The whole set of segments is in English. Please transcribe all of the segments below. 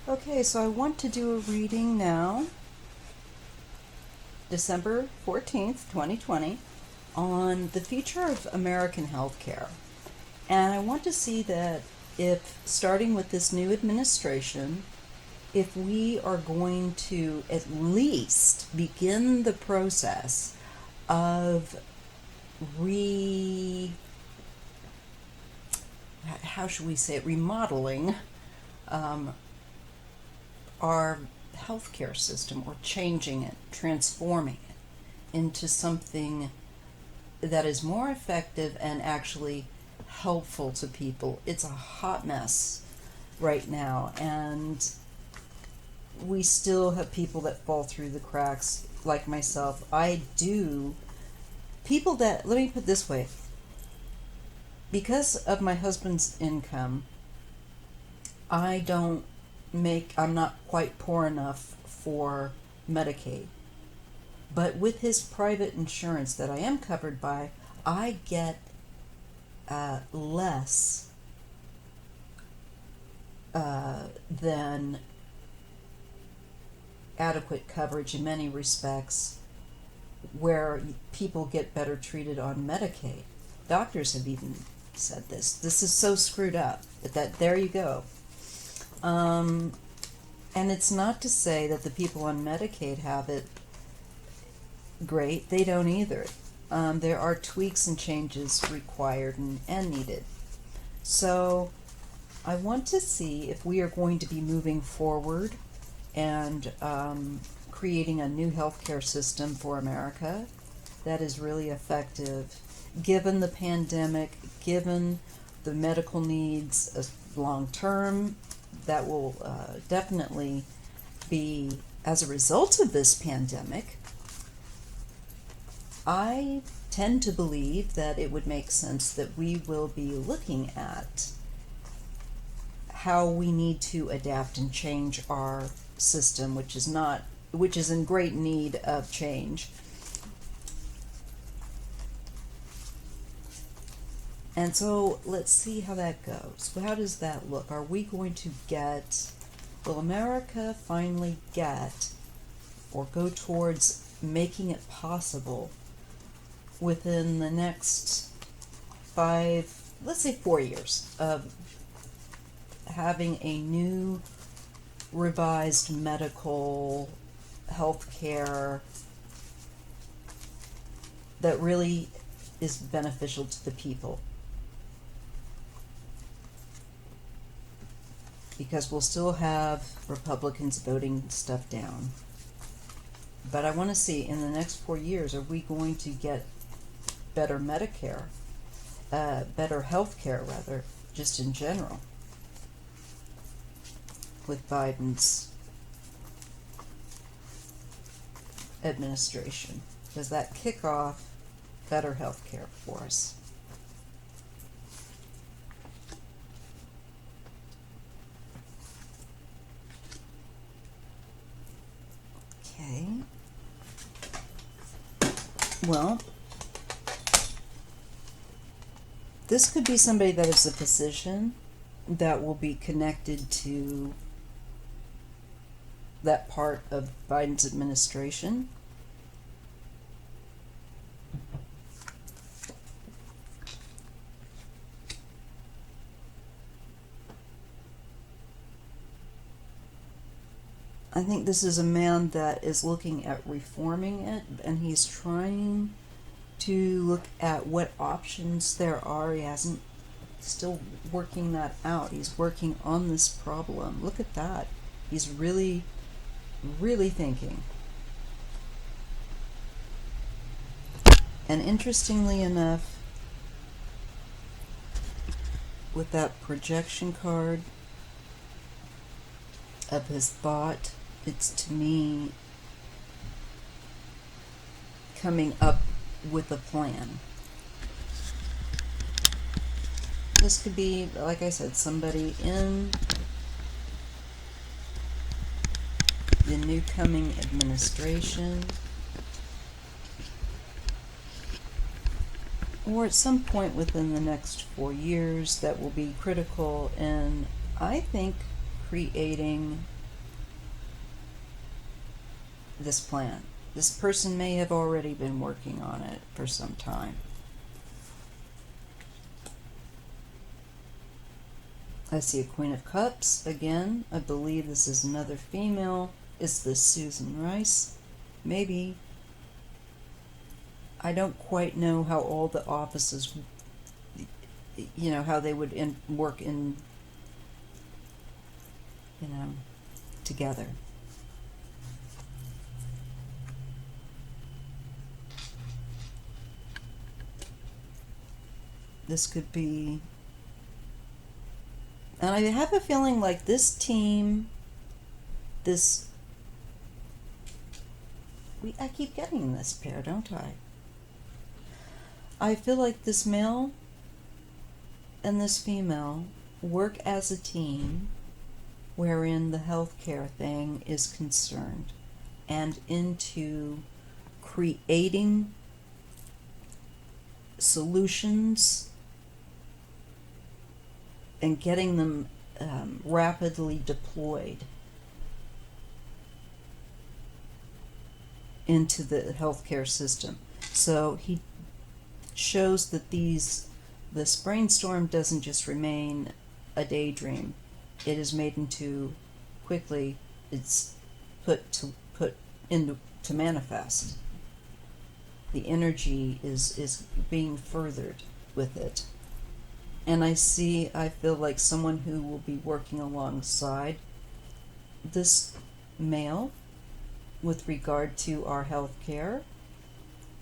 Okay, so I want to do a reading now, December 14th, 2020, on the future of American healthcare. And I want to see that if, starting with this new administration, if we are going to at least begin the process of how should we say it, remodeling um, our healthcare system, or changing it, transforming it into something that is more effective and actually helpful to people. It's a hot mess right now, and we still have people that fall through the cracks, like myself. People that, let me put it this way, because of my husband's income, I'm not quite poor enough for Medicaid. But with his private insurance that I am covered by, I get less than adequate coverage in many respects, where people get better treated on Medicaid. Doctors have even said this. This is so screwed up that there you go. And it's not to say that the people on Medicaid have it great. They don't either. There are tweaks and changes required and needed. So I want to see if we are going to be moving forward and creating a new healthcare system for America that is really effective, given the pandemic, given the medical needs long term that will definitely be as a result of this pandemic. I tend to believe that it would make sense that we will be looking at how we need to adapt and change our system, which is in great need of change. And so let's see how that goes. How does that look? Are we going to will America finally get or go towards making it possible within the next 4 years of having a new revised medical health care that really is beneficial to the people? Because we'll still have Republicans voting stuff down. But I want to see, in the next 4 years, are we going to get better Medicare, better health care, rather, just in general, with Biden's administration? Does that kick off better health care for us? Okay. Well, this could be somebody that is a physician that will be connected to that part of Biden's administration. I think this is a man that is looking at reforming it, and he's trying to look at what options there are. He hasn't still working that out. He's working on this problem. Look at that. He's really, really thinking. And interestingly enough, with that projection card of his thought, it's, to me, coming up with a plan. This could be, like I said, somebody in the new coming administration, or at some point within the next 4 years, that will be critical in, I think, creating this plan. This person may have already been working on it for some time. I see a Queen of Cups again. I believe this is another female. Is this Susan Rice? Maybe. I don't quite know how all the offices, how they would work in, together. This could be, and I have a feeling like this team, I keep getting this pair, don't I? I feel like this male and this female work as a team wherein the healthcare thing is concerned, and into creating solutions and getting them rapidly deployed into the healthcare system. So he shows that this brainstorm doesn't just remain a daydream. It is made into quickly. It's put into to manifest. The energy is being furthered with it. And I feel like someone who will be working alongside this male with regard to our health care.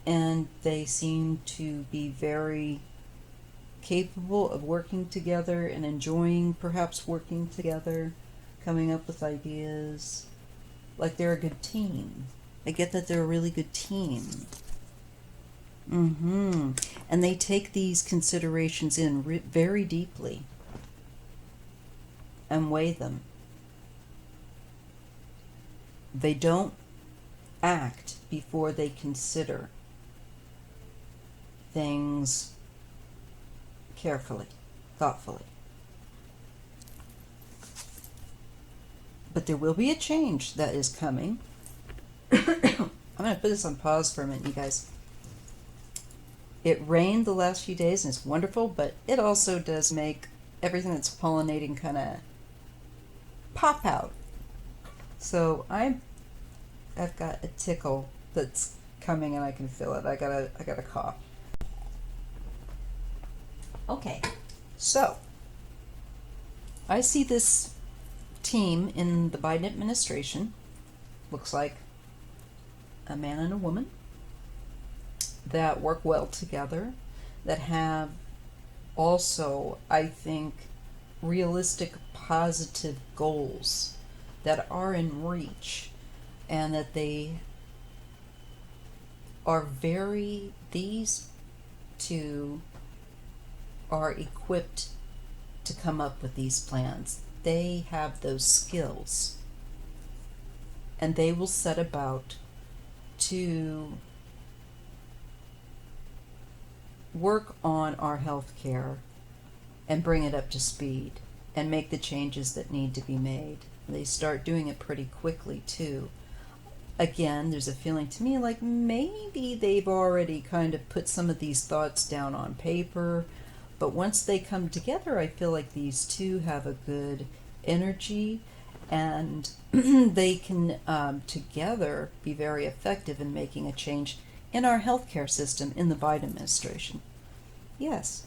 And they seem to be very capable of working together and enjoying perhaps working together, coming up with ideas. Like they're a good team. I get that they're a really good team. And they take these considerations in very deeply and weigh them. They don't act before they consider things carefully, thoughtfully. But there will be a change that is coming. I'm going to put this on pause for a minute, you guys. It rained the last few days and it's wonderful, but it also does make everything that's pollinating kind of pop out. So I've got a tickle that's coming and I can feel it. I got a cough. Okay, so I see this team in the Biden administration. Looks like a man and a woman that work well together, that have also, I think, realistic, positive goals that are in reach, and that they are these two are equipped to come up with these plans. They have those skills, and they will set about to work on our health care and bring it up to speed and make the changes that need to be made. They start doing it pretty quickly too. Again, there's a feeling to me like maybe they've already kind of put some of these thoughts down on paper, but once they come together, I feel like these two have a good energy, and they can together be very effective in making a change in our healthcare system in the Biden administration. Yes.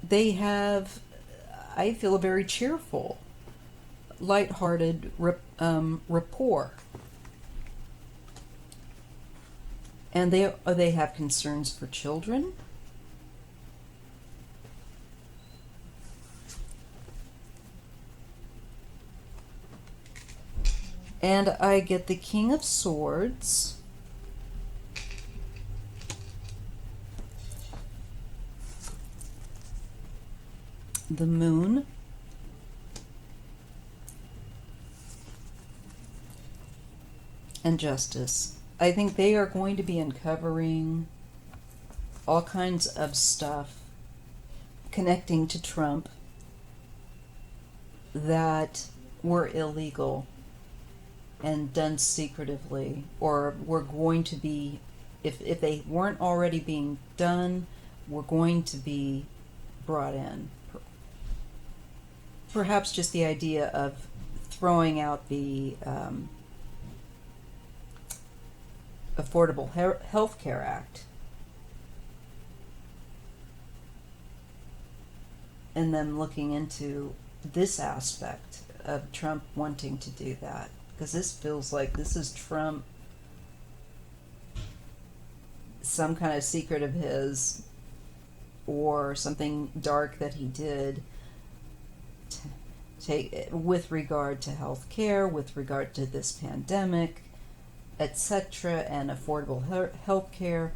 They have, I feel, a very cheerful, lighthearted rapport. And they have concerns for children. And I get the King of Swords. The Moon. And Justice. I think they are going to be uncovering all kinds of stuff connecting to Trump that were illegal and done secretively, or were going to be, if they weren't already being done, were going to be brought in. Perhaps just the idea of throwing out the Affordable Health Care Act, and then looking into this aspect of Trump wanting to do that, because this feels like this is Trump, some kind of secret of his or something dark that he did take with regard to health care, with regard to this pandemic, etc., and affordable health care.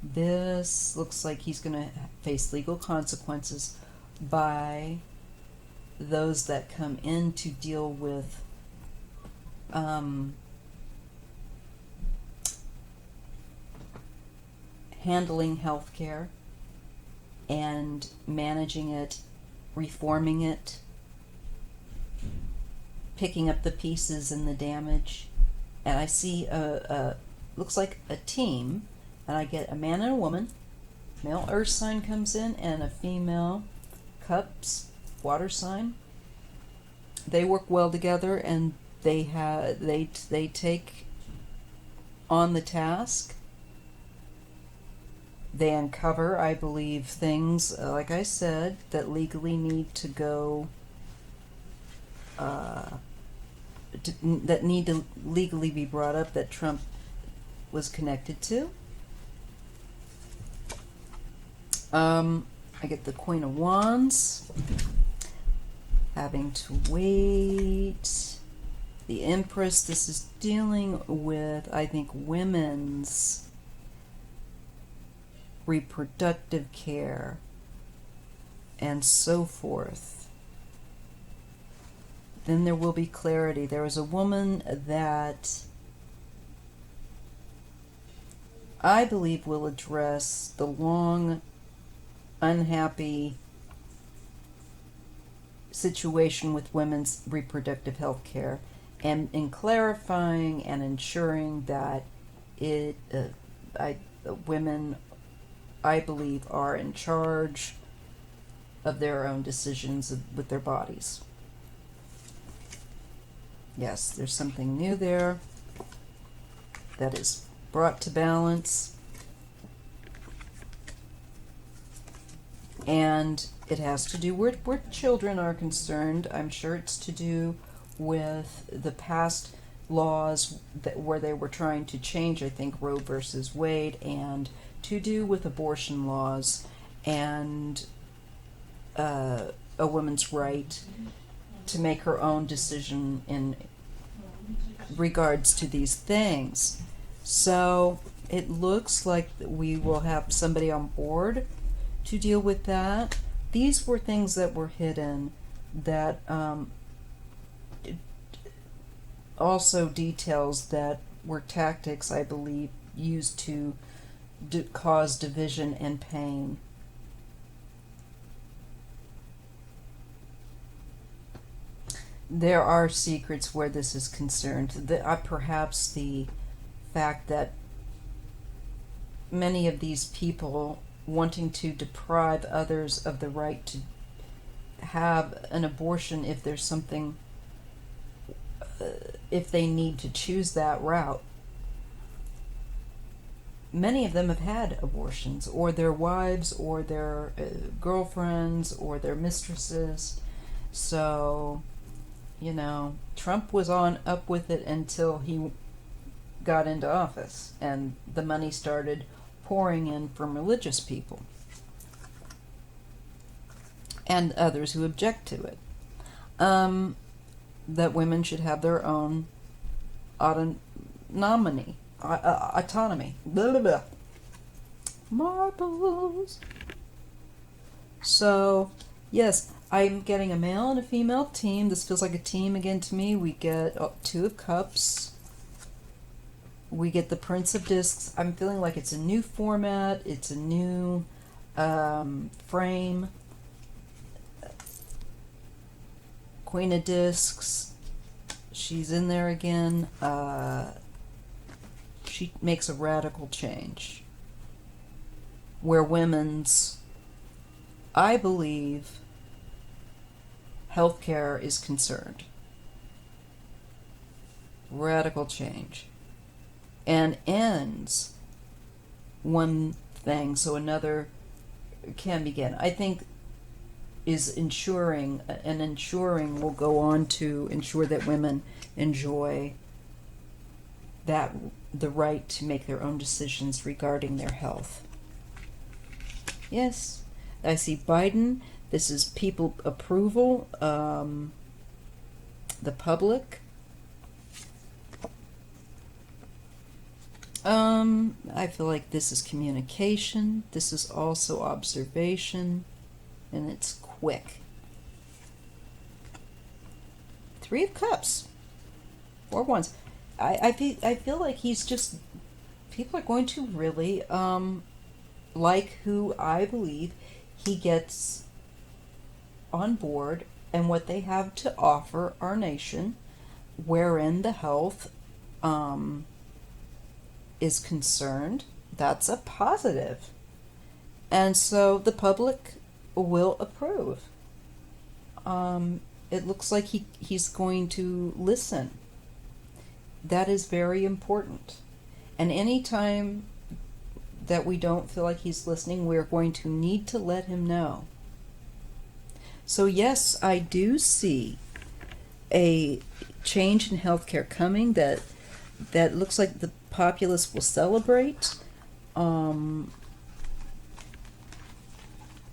This looks like he's going to face legal consequences by those that come in to deal with handling health care and managing it, reforming it, picking up the pieces and the damage. And I see looks like a team, and I get a man and a woman. Male earth sign comes in, and a female cups water sign. They work well together, and they take on the task. They uncover, I believe, things, like I said, that legally need to go, that need to legally be brought up, that Trump was connected to. I get the Queen of Wands, having to wait. The Empress, this is dealing with, I think, women's reproductive care and so forth. Then there will be clarity. There is a woman that I believe will address the long, unhappy situation with women's reproductive health care, and in clarifying and ensuring that women, I believe, are in charge of their own decisions with their bodies. Yes, there's something new there that is brought to balance. And it has to do where children are concerned. I'm sure it's to do with the past laws where they were trying to change, I think, Roe versus Wade, and to do with abortion laws and a woman's right to make her own decision in regards to these things. So it looks like we will have somebody on board to deal with that. These were things that were hidden that also details that were tactics, I believe, used to cause division and pain. There are secrets where this is concerned. Perhaps the fact that many of these people wanting to deprive others of the right to have an abortion if there's something, if they need to choose that route. Many of them have had abortions, or their wives, or their girlfriends, or their mistresses. So, Trump was on up with it until he got into office, and the money started pouring in from religious people and others who object to it. That women should have their own autonomy. Blah, blah, blah. Marbles. So, yes, I'm getting a male and a female team. This feels like a team again to me. We get Two of Cups. We get the Prince of Discs. I'm feeling like it's a new format. It's a new frame. Queen of Discs. she's in there again. She makes a radical change where women's, I believe, healthcare is concerned. Radical change. And ends one thing so another can begin. I think is ensuring, and ensuring will go on to ensure that women enjoy that the right to make their own decisions regarding their health. Yes, I see Biden. This is people approval, the public. I feel like this is communication. This is also observation, and it's quick. 3 of Cups. 4 Wands. I feel like he's just, people are going to really like who I believe he gets on board and what they have to offer our nation, wherein the health is concerned. That's a positive. And so the public will approve. It looks like he's going to listen. That is very important. And anytime that we don't feel like he's listening, we're going to need to let him know. So yes, I do see a change in healthcare coming that looks like the populace will celebrate,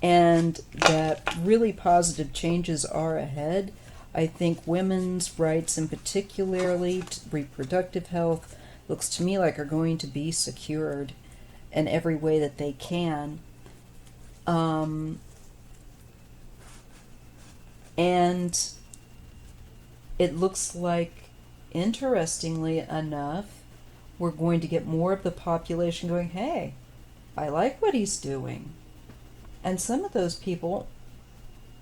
and that really positive changes are ahead. I think women's rights, and particularly reproductive health, looks to me like are going to be secured in every way that they can. And it looks like, interestingly enough, we're going to get more of the population going, hey, I like what he's doing. And some of those people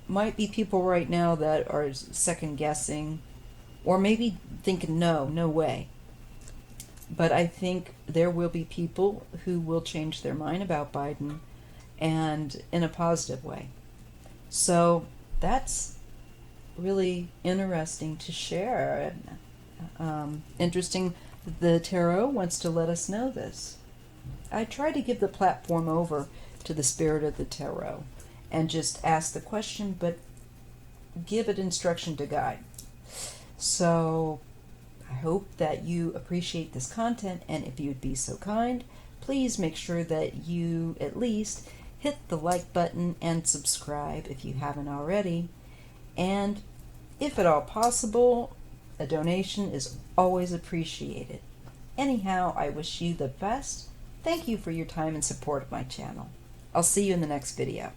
might be people right now that are second guessing, or maybe thinking, no way. But I think there will be people who will change their mind about Biden, and in a positive way. So that's really interesting to share. Interesting that the tarot wants to let us know this. I try to give the platform over to the spirit of the tarot and just ask the question, but give it instruction to guide. So I hope that you appreciate this content, and if you'd be so kind, please make sure that you at least hit the like button and subscribe if you haven't already. And if at all possible, a donation is always appreciated. Anyhow, I wish you the best. Thank you for your time and support of my channel. I'll see you in the next video.